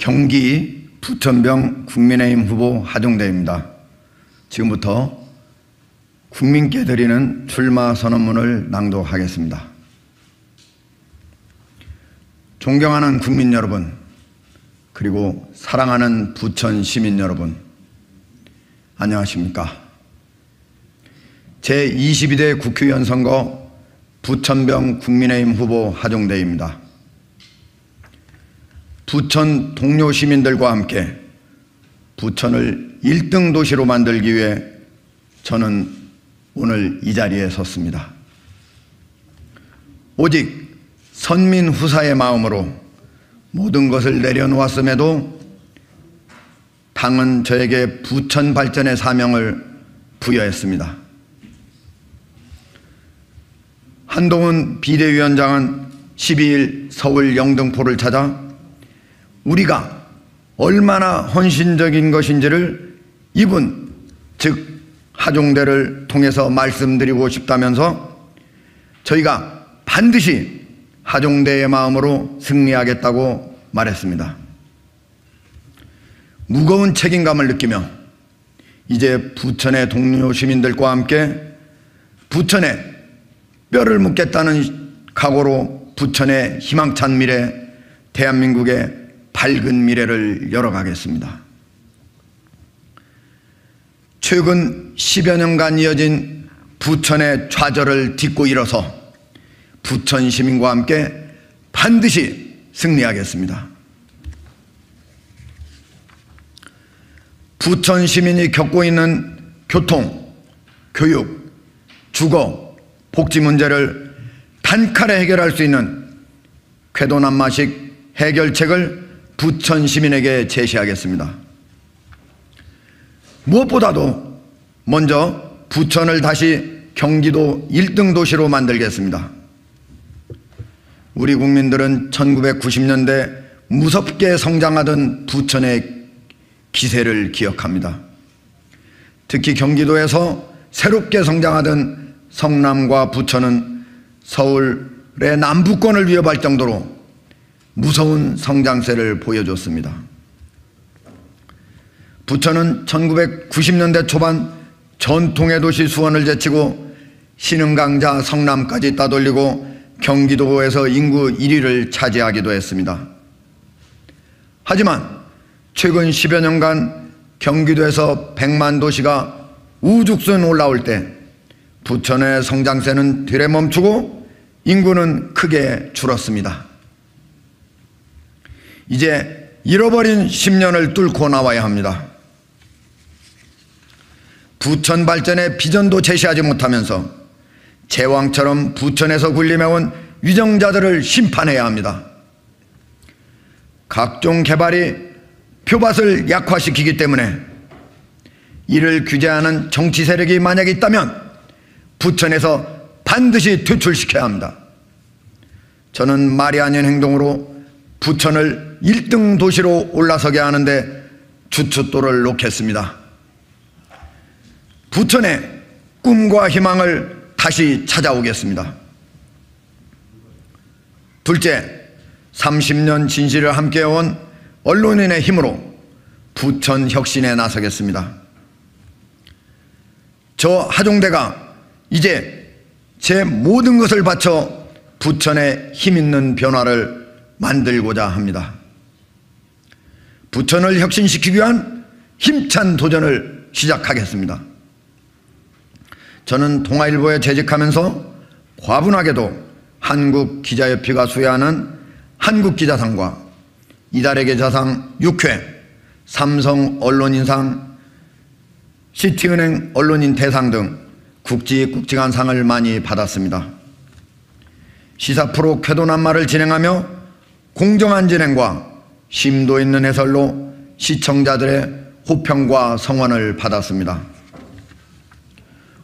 경기 부천병 국민의힘 후보 하종대입니다. 지금부터 국민께 드리는 출마 선언문을 낭독하겠습니다. 존경하는 국민 여러분, 그리고 사랑하는 부천 시민 여러분, 안녕하십니까? 제22대 국회의원 선거 부천병 국민의힘 후보 하종대입니다. 부천 동료 시민들과 함께 부천을 1등 도시로 만들기 위해 저는 오늘 이 자리에 섰습니다. 오직 선민후사의 마음으로 모든 것을 내려놓았음에도 당은 저에게 부천 발전의 사명을 부여했습니다. 한동훈 비대위원장은 12일 서울 영등포를 찾아 우리가 얼마나 헌신적인 것인지를 이분, 즉 하종대를 통해서 말씀드리고 싶다면서 저희가 반드시 하종대의 마음으로 승리하겠다고 말했습니다. 무거운 책임감을 느끼며 이제 부천의 동료 시민들과 함께 부천에 뼈를 묻겠다는 각오로 부천의 희망찬 미래, 대한민국의 밝은 미래를 열어가겠습니다. 최근 10여 년간 이어진 부천의 좌절을 딛고 일어서 부천 시민과 함께 반드시 승리하겠습니다. 부천 시민이 겪고 있는 교통, 교육, 주거, 복지 문제를 단칼에 해결할 수 있는 궤도남마식 해결책을 부천 시민에게 제시하겠습니다. 무엇보다도 먼저 부천을 다시 경기도 1등 도시로 만들겠습니다. 우리 국민들은 1990년대 무섭게 성장하던 부천의 기세를 기억합니다. 특히 경기도에서 새롭게 성장하던 성남과 부천은 서울의 남부권을 위협할 정도로 무서운 성장세를 보여줬습니다. 부천은 1990년대 초반 전통의 도시 수원을 제치고 신흥강자 성남까지 따돌리고 경기도에서 인구 1위를 차지하기도 했습니다. 하지만 최근 10여 년간 경기도에서 100만 도시가 우죽순 올라올 때 부천의 성장세는 되레 멈추고 인구는 크게 줄었습니다. 이제 잃어버린 10년을 뚫고 나와야 합니다. 부천 발전의 비전도 제시하지 못하면서 제왕처럼 부천에서 군림해온 위정자들을 심판해야 합니다. 각종 개발이 표밭을 약화시키기 때문에 이를 규제하는 정치 세력이 만약에 있다면 부천에서 반드시 퇴출시켜야 합니다. 저는 말이 아닌 행동으로 부천을 1등 도시로 올라서게 하는데 주춧돌을 놓겠습니다. 부천의 꿈과 희망을 다시 찾아오겠습니다. 둘째, 30년 진실을 함께해온 언론인의 힘으로 부천 혁신에 나서겠습니다. 저 하종대가 이제 제 모든 것을 바쳐 부천에 힘있는 변화를 만들고자 합니다. 부천을 혁신시키기 위한 힘찬 도전을 시작하겠습니다. 저는 동아일보에 재직하면서 과분하게도 한국기자협회가 수여하는 한국기자상과 이달의 자상 6회, 삼성 언론인상, 시티은행 언론인 대상 등 굵직굵직한 상을 많이 받았습니다. 시사 프로 궤도남마를 진행하며 공정한 진행과 심도 있는 해설로 시청자들의 호평과 성원을 받았습니다.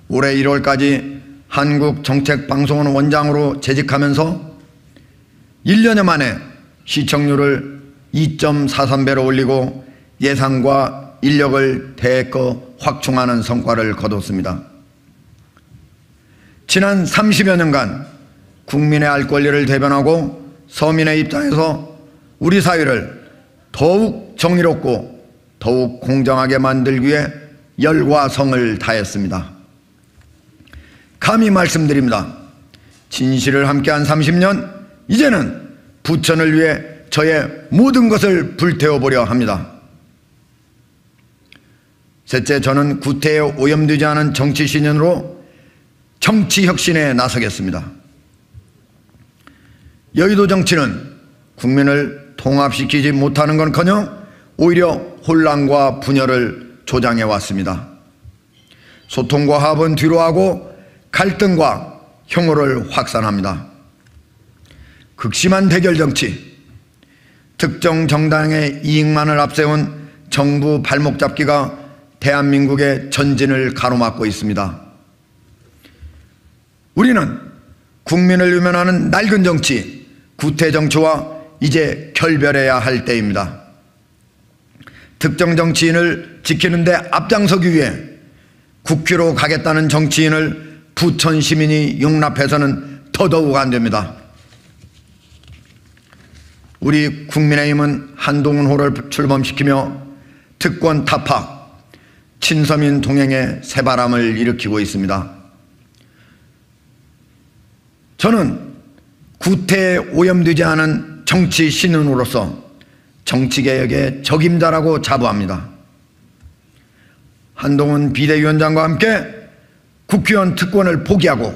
올해 1월까지 한국정책방송원 원장으로 재직하면서 1년여 만에 시청률을 2.43배로 올리고 예산과 인력을 대거 확충하는 성과를 거뒀습니다. 지난 30여 년간 국민의 알 권리를 대변하고 서민의 입장에서 우리 사회를 더욱 정의롭고 더욱 공정하게 만들기 위해 열과 성을 다했습니다. 감히 말씀드립니다. 진실을 함께한 30년, 이제는 부천을 위해 저의 모든 것을 불태워보려 합니다. 셋째, 저는 구태에 오염되지 않은 정치 신인으로 정치 혁신에 나서겠습니다. 여의도 정치는 국민을 통합시키지 못하는 건커녕 오히려 혼란과 분열을 조장해 왔습니다. 소통과 화합은 뒤로하고 갈등과 혐오를 확산합니다. 극심한 대결 정치, 특정 정당의 이익만을 앞세운 정부 발목 잡기가 대한민국의 전진을 가로막고 있습니다. 우리는 국민을 외면하는 낡은 정치, 구태 정치와 이제 결별해야 할 때입니다. 특정 정치인을 지키는 데 앞장서기 위해 국회로 가겠다는 정치인을 부천 시민이 용납해서는 더더욱 안 됩니다. 우리 국민의힘은 한동훈호를 출범시키며 특권 타파, 친서민 동행의 새바람을 일으키고 있습니다. 저는 구태에 오염되지 않은 정치 신인으로서 정치개혁의 적임자라고 자부합니다. 한동훈 비대위원장과 함께 국회의원 특권을 포기하고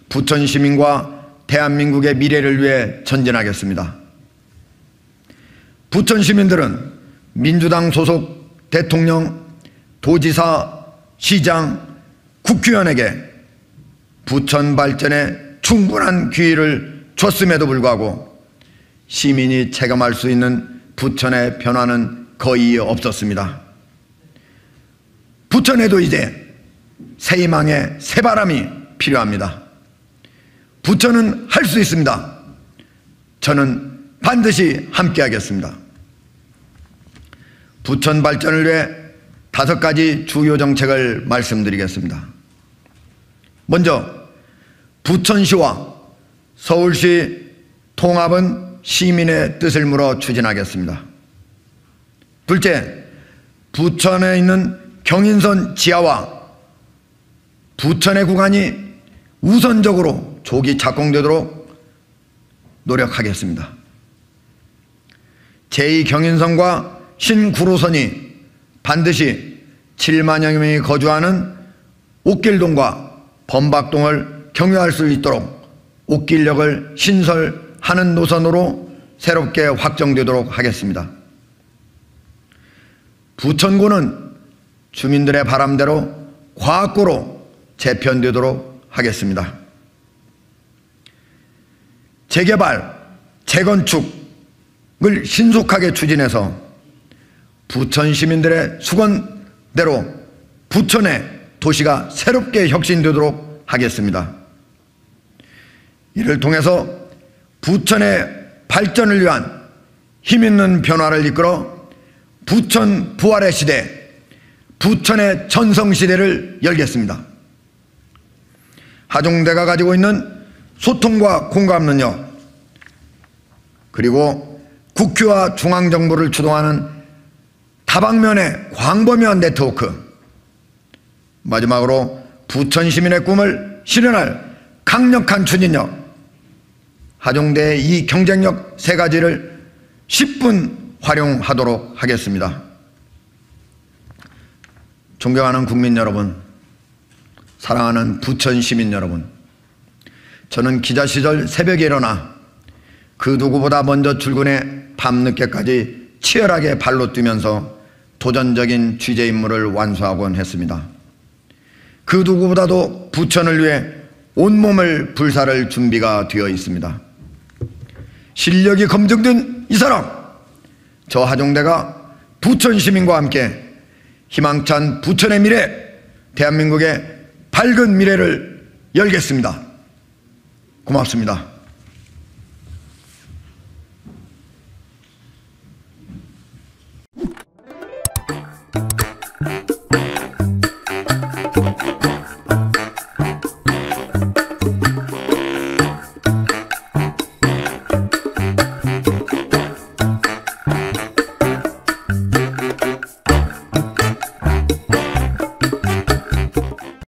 부천 시민과 대한민국의 미래를 위해 전진하겠습니다. 부천 시민들은 민주당 소속 대통령, 도지사, 시장, 국회의원에게 부천 발전에 충분한 기회를 줬음에도 불구하고 시민이 체감할 수 있는 부천의 변화는 거의 없었습니다. 부천에도 이제 새 희망의 새바람이 필요합니다. 부천은 할 수 있습니다. 저는 반드시 함께하겠습니다. 부천 발전을 위해 5가지 주요 정책을 말씀드리겠습니다. 먼저 부천시와 서울시 통합은 시민의 뜻을 물어 추진하겠습니다. 둘째, 부천에 있는 경인선 지하와 부천의 구간이 우선적으로 조기 착공되도록 노력하겠습니다. 제2경인선과 신구로선이 반드시 7만여 명이 거주하는 옥길동과 범박동을 경유할 수 있도록 옥길역을 신설하는 노선으로 새롭게 확정되도록 하겠습니다. 부천구는 주민들의 바람대로 과학구로 재편되도록 하겠습니다. 재개발, 재건축을 신속하게 추진해서 부천 시민들의 수건대로 부천의 도시가 새롭게 혁신되도록 하겠습니다. 이를 통해서 부천의 발전을 위한 힘있는 변화를 이끌어 부천 부활의 시대, 부천의 전성시대를 열겠습니다. 하중대가 가지고 있는 소통과 공감 능력, 그리고 국회와 중앙정부를 주도하는 다방면의 광범위한 네트워크, 마지막으로 부천 시민의 꿈을 실현할 강력한 추진력, 하중대의 이 경쟁력 3가지를 10분 활용하도록 하겠습니다. 존경하는 국민 여러분, 사랑하는 부천 시민 여러분, 저는 기자 시절 새벽에 일어나 그 누구보다 먼저 출근해 밤늦게까지 치열하게 발로 뛰면서 도전적인 취재 임무를 완수하곤 했습니다. 그 누구보다도 부천을 위해 온몸을 불사를 준비가 되어 있습니다. 실력이 검증된 이 사람, 저 하중대가 부천 시민과 함께 희망찬 부천의 미래, 대한민국의 밝은 미래를 열겠습니다. 고맙습니다.